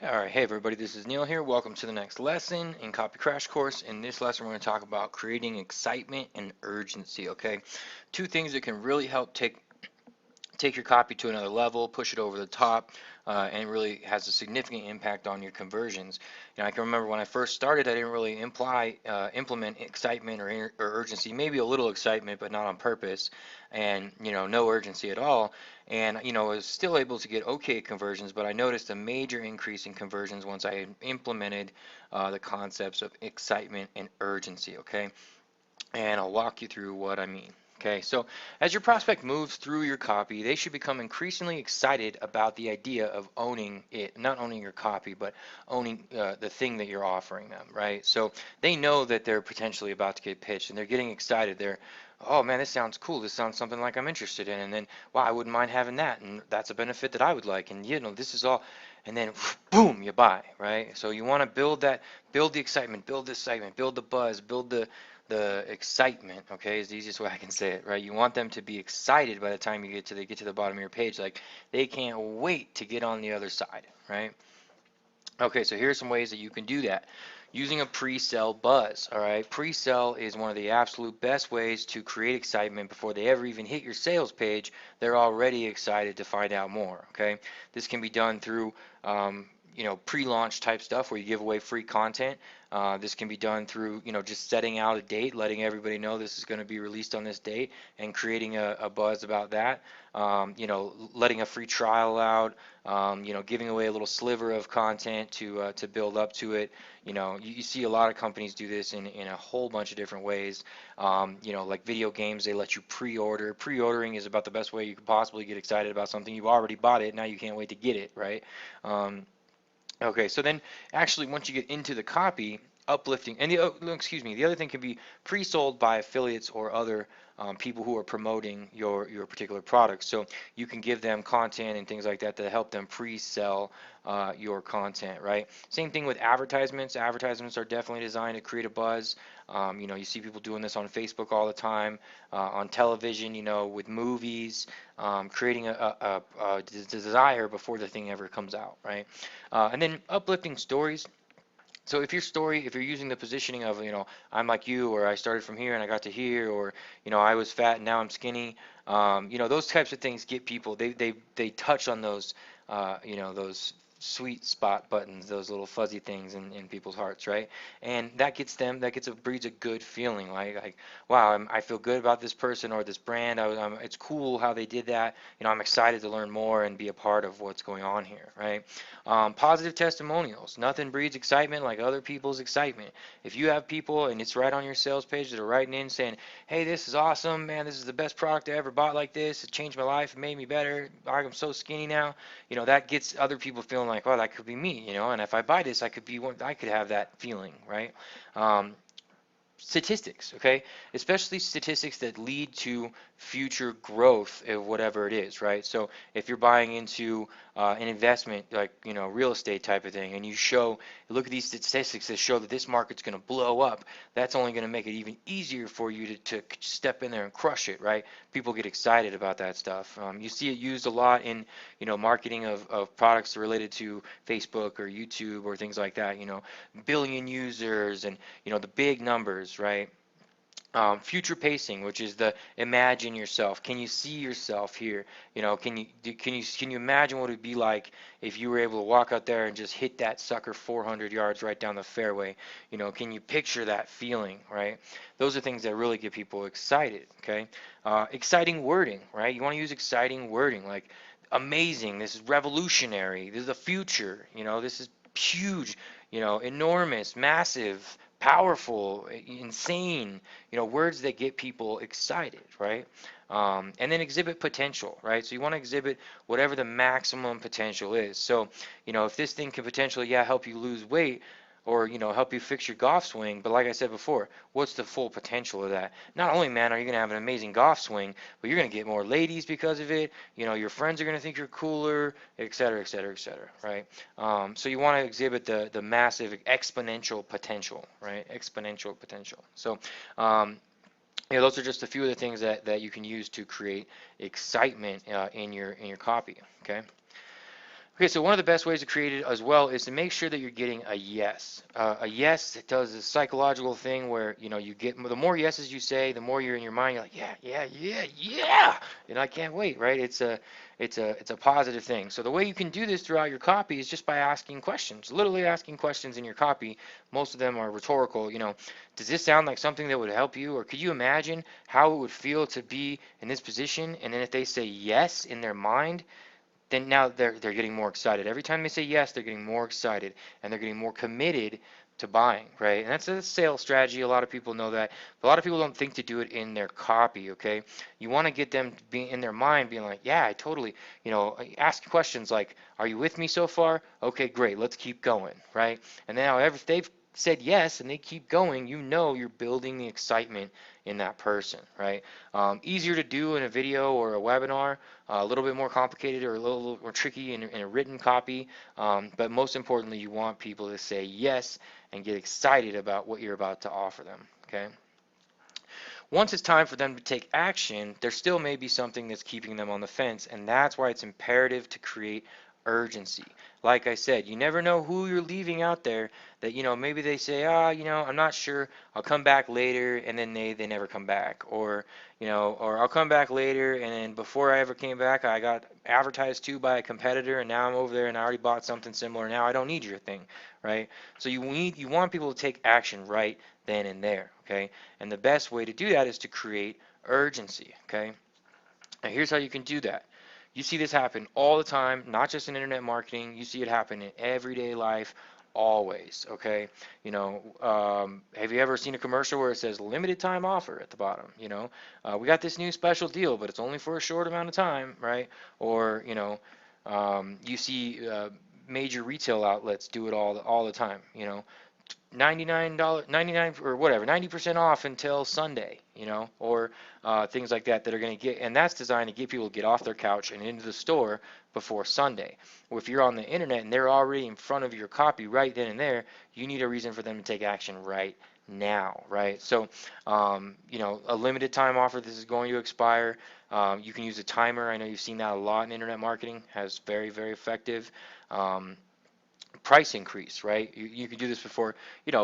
Alright, hey everybody, this is Neil here. Welcome to the next lesson in Copy Crash Course. In this lesson, we're going to talk about creating excitement and urgency, okay? Two things that can really help take your copy to another level, push it over the top, and it really has a significant impact on your conversions. I can remember when I first started, I didn't really implement excitement or urgency, maybe a little excitement, but not on purpose, and no urgency at all. And I was still able to get okay conversions, but I noticed a major increase in conversions once I implemented the concepts of excitement and urgency. Okay, and I'll walk you through what I mean. Okay, so as your prospect moves through your copy, they should become increasingly excited about the idea of owning it, not owning your copy, but owning the thing that you're offering them, right? So they know that they're potentially about to get pitched and they're getting excited. Oh man, this sounds cool. This sounds something like I'm interested in. And then, wow, I wouldn't mind having that. And that's a benefit that I would like. And this is all. And then, boom, you buy, right? So you want to build the excitement, build the buzz, build the excitement, okay, is the easiest way I can say it, right? You want them to be excited by the time they get to the bottom of your page, like they can't wait to get on the other side, right? Okay, so here's some ways that you can do that. Using a pre-sell buzz, all right? Pre-sell is one of the absolute best ways to create excitement before they ever even hit your sales page. They're already excited to find out more, okay? This can be done through pre-launch type stuff where you give away free content. This can be done through, just setting out a date, letting everybody know this is going to be released on this date, and creating a buzz about that. Letting a free trial out, giving away a little sliver of content to build up to it. You see a lot of companies do this in a whole bunch of different ways. Like video games, they let you pre-order. Pre-ordering is about the best way you could possibly get excited about something. You've already bought it, now you can't wait to get it, right? Okay, so then actually once you get into the copy, uplifting, and excuse me, the other thing can be pre-sold by affiliates or other people who are promoting your particular product. So you can give them content and things like that to help them pre-sell your content, right? Same thing with advertisements. Advertisements are definitely designed to create a buzz. You see people doing this on Facebook all the time, on television, with movies, creating a desire before the thing ever comes out, right? And then uplifting stories. So if you're using the positioning of, I'm like you, or I started from here and I got to here, or, I was fat and now I'm skinny, those types of things get people, they touch on those sweet spot buttons, those little fuzzy things in people's hearts, right? And breeds a good feeling, like wow, I feel good about this person or this brand. It's cool how they did that. I'm excited to learn more and be a part of what's going on here, right? Positive testimonials. Nothing breeds excitement like other people's excitement. If you have people and it's right on your sales page that are writing in saying, hey, this is awesome, man, this is the best product I ever bought like this. It changed my life. It made me better. I'm so skinny now. That gets other people feeling like, oh, that could be me, and if I buy this, I could have that feeling, right? Um, Statistics, okay? Especially statistics that lead to future growth of whatever it is, right? So if you're buying into an investment like, real estate type of thing, and you look at these statistics that show that this market's going to blow up, that's only going to make it even easier for you to step in there and crush it, right? People get excited about that stuff. You see it used a lot in, marketing of products related to Facebook or YouTube or things like that, billion users and the big numbers, right? Future pacing, which is the imagine yourself. Can you see yourself here? Can you imagine what it'd be like if you were able to walk out there and just hit that sucker 400 yards right down the fairway? Can you picture that feeling, right? Those are things that really get people excited, okay? Exciting wording, right? You want to use exciting wording, like amazing, this is revolutionary, this is the future, this is huge, enormous, massive, powerful, insane, words that get people excited, right? And then exhibit potential, right? So you want to exhibit whatever the maximum potential is. So, if this thing can potentially, yeah, help you lose weight, or help you fix your golf swing, but like I said before, what's the full potential of that? Not only, man, are you going to have an amazing golf swing, but you're going to get more ladies because of it. Your friends are going to think you're cooler, et cetera, et cetera, et cetera, right? So you want to exhibit the massive exponential potential, right? Exponential potential. So those are just a few of the things that you can use to create excitement in your copy, okay? Okay, so one of the best ways to create it as well is to make sure that you're getting a yes. A yes, it does this psychological thing where, you get the more yeses you say, the more you're in your mind, you're like, yeah, yeah, yeah, yeah, and I can't wait, right? It's a positive thing. So the way you can do this throughout your copy is just by asking questions, literally asking questions in your copy. Most of them are rhetorical. Does this sound like something that would help you, or could you imagine how it would feel to be in this position? And then if they say yes in their mind, then now they're getting more excited. Every time they say yes, they're getting more excited and they're getting more committed to buying, right? And that's a sales strategy. A lot of people know that. But a lot of people don't think to do it in their copy, okay? You want to get them being in their mind being like, yeah, I totally, ask questions like, are you with me so far? Okay, great. Let's keep going, right? And now if they've said yes and they keep going, you're building the excitement in that person, right? Easier to do in a video or a webinar, a little bit more complicated or a little more tricky in a written copy, but most importantly, you want people to say yes and get excited about what you're about to offer them, okay? Once it's time for them to take action, there still may be something that's keeping them on the fence, and that's why it's imperative to create urgency. Like I said, you never know who you're leaving out there that, maybe they say, I'm not sure, I'll come back later, and then they never come back. Or I'll come back later, and then before I ever came back, I got advertised to by a competitor, and now I'm over there and I already bought something similar. Now I don't need your thing, right? So you want people to take action right then and there, okay? And the best way to do that is to create urgency, okay? Now here's how you can do that. You see this happen all the time, not just in internet marketing. You see it happen in everyday life, always, okay? Have you ever seen a commercial where it says limited time offer at the bottom? We got this new special deal, but it's only for a short amount of time, right? Or, you see major retail outlets do it all the time, 99 or whatever, 90% off until Sunday, or things like that are going to get, and that's designed to get people to get off their couch and into the store before Sunday. Well, if you're on the internet and they're already in front of your copy right then and there, you need a reason for them to take action right now, right? So, a limited time offer, this is going to expire. You can use a timer. I know you've seen that a lot in internet marketing, has very, very effective. Price increase, right? You can do this before,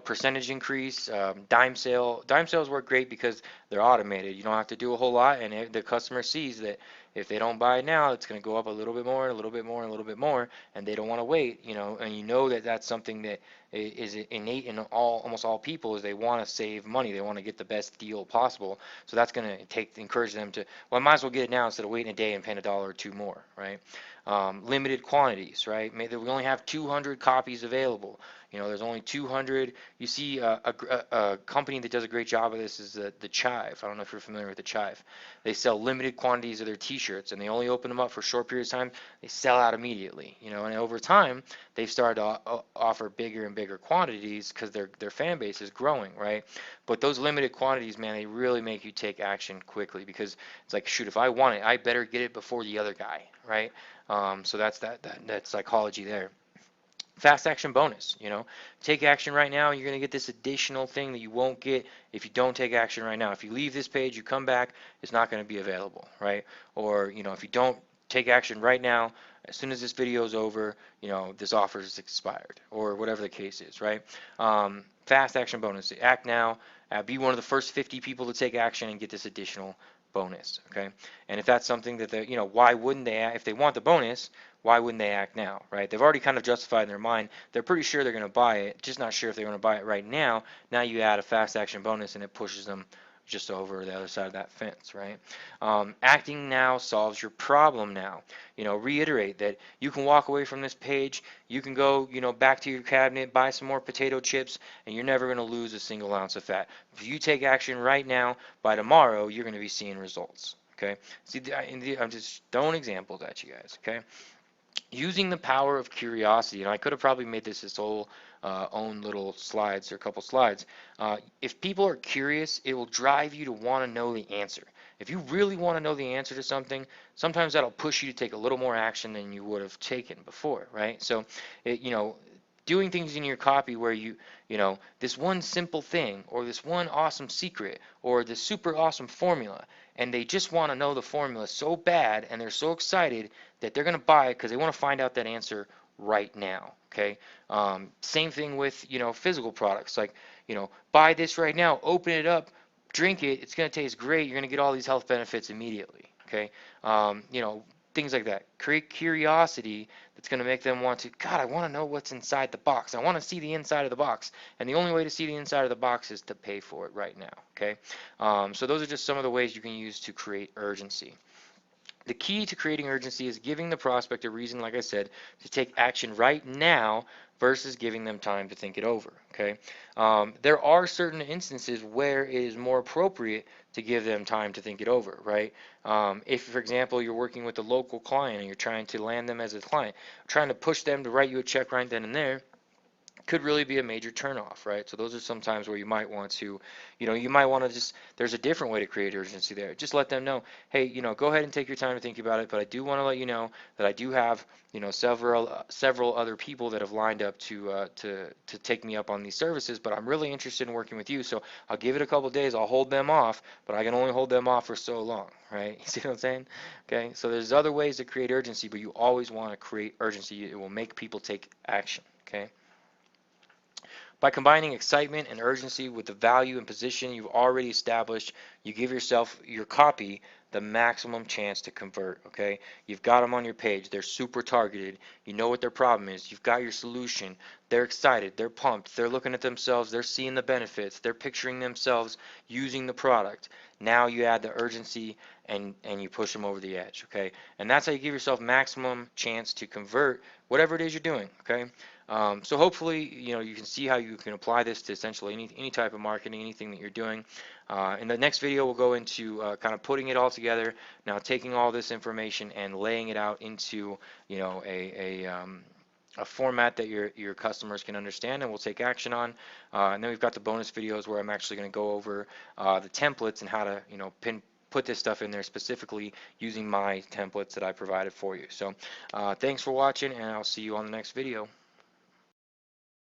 percentage increase, dime sale. Dime sales work great because they're automated. You don't have to do a whole lot, and the customer sees that if they don't buy it now, it's going to go up a little bit more, a little bit more, a little bit more, and they don't want to wait, and that that's something that is innate in almost all people is they want to save money. They want to get the best deal possible. So that's going to encourage them to, well, I might as well get it now instead of waiting a day and paying $1 or $2 more, right? Limited quantities, right? Maybe we only have 200 copies available. There's only 200. You see a company that does a great job of this is the Chive. I don't know if you're familiar with the Chive. They sell limited quantities of their t-shirts, and they only open them up for short periods of time. They sell out immediately, and over time, they've started to offer bigger and bigger quantities because their fan base is growing, right? But those limited quantities, man, they really make you take action quickly because it's like, shoot, if I want it, I better get it before the other guy, right? So that's that psychology there. Fast action bonus, take action right now, you're going to get this additional thing that you won't get if you don't take action right now. If you leave this page, you come back, it's not going to be available, right? Or, if you don't take action right now, as soon as this video is over, this offer is expired, or whatever the case is, right? Fast action bonus, act now, be one of the first 50 people to take action and get this additional bonus, okay? And if that's something that why wouldn't they, if they want the bonus, why wouldn't they act now, right? They've already kind of justified in their mind. They're pretty sure they're going to buy it, just not sure if they're going to buy it right now. Now you add a fast action bonus and it pushes them just over the other side of that fence, right? Acting now solves your problem now. Reiterate that you can walk away from this page, you can go, back to your cabinet, buy some more potato chips, and you're never going to lose a single ounce of fat. If you take action right now, by tomorrow, you're going to be seeing results, okay? See, I'm just throwing examples at you guys, okay? Using the power of curiosity, and I could have probably made this whole own little slides or a couple slides. If people are curious, it will drive you to want to know the answer. If you really want to know the answer to something, sometimes that'll push you to take a little more action than you would have taken before, right? So, doing things in your copy where this one simple thing or this one awesome secret or this super awesome formula, and they just want to know the formula so bad, and they're so excited that they're going to buy it because they want to find out that answer right now. Okay. Same thing with, physical products. Like, buy this right now, open it up, drink it. It's going to taste great. You're going to get all these health benefits immediately. Okay. Things like that. Create curiosity that's going to make them want to, God, I want to know what's inside the box. I want to see the inside of the box. And the only way to see the inside of the box is to pay for it right now. Okay. So those are just some of the ways you can use to create urgency. The key to creating urgency is giving the prospect a reason, like I said, to take action right now versus giving them time to think it over. Okay, there are certain instances where it is more appropriate to give them time to think it over. Right? If, for example, you're working with a local client and you're trying to land them as a client, trying to push them to write you a check right then and there, could really be a major turnoff, right? So those are some times where you might want to, you might want to just, there's a different way to create urgency there. Just let them know, hey, go ahead and take your time to think about it, but I do want to let you know that I do have, several other people that have lined up to take me up on these services, but I'm really interested in working with you, so I'll give it a couple days, I'll hold them off, but I can only hold them off for so long, right? You see what I'm saying? Okay, so there's other ways to create urgency, but you always want to create urgency. It will make people take action, okay? By combining excitement and urgency with the value and position you've already established, you give yourself, your copy, the maximum chance to convert, okay? You've got them on your page. They're super targeted. You know what their problem is. You've got your solution. They're excited. They're pumped. They're looking at themselves. They're seeing the benefits. They're picturing themselves using the product. Now you add the urgency and you push them over the edge, okay? And that's how you give yourself maximum chance to convert whatever it is you're doing, okay? So hopefully, you can see how you can apply this to essentially any type of marketing, anything that you're doing. In the next video, we'll go into kind of putting it all together. Now, taking all this information and laying it out into, a format that your customers can understand and will take action on. And then we've got the bonus videos where I'm actually going to go over the templates and how to, put this stuff in there specifically using my templates that I provided for you. So thanks for watching, and I'll see you on the next video.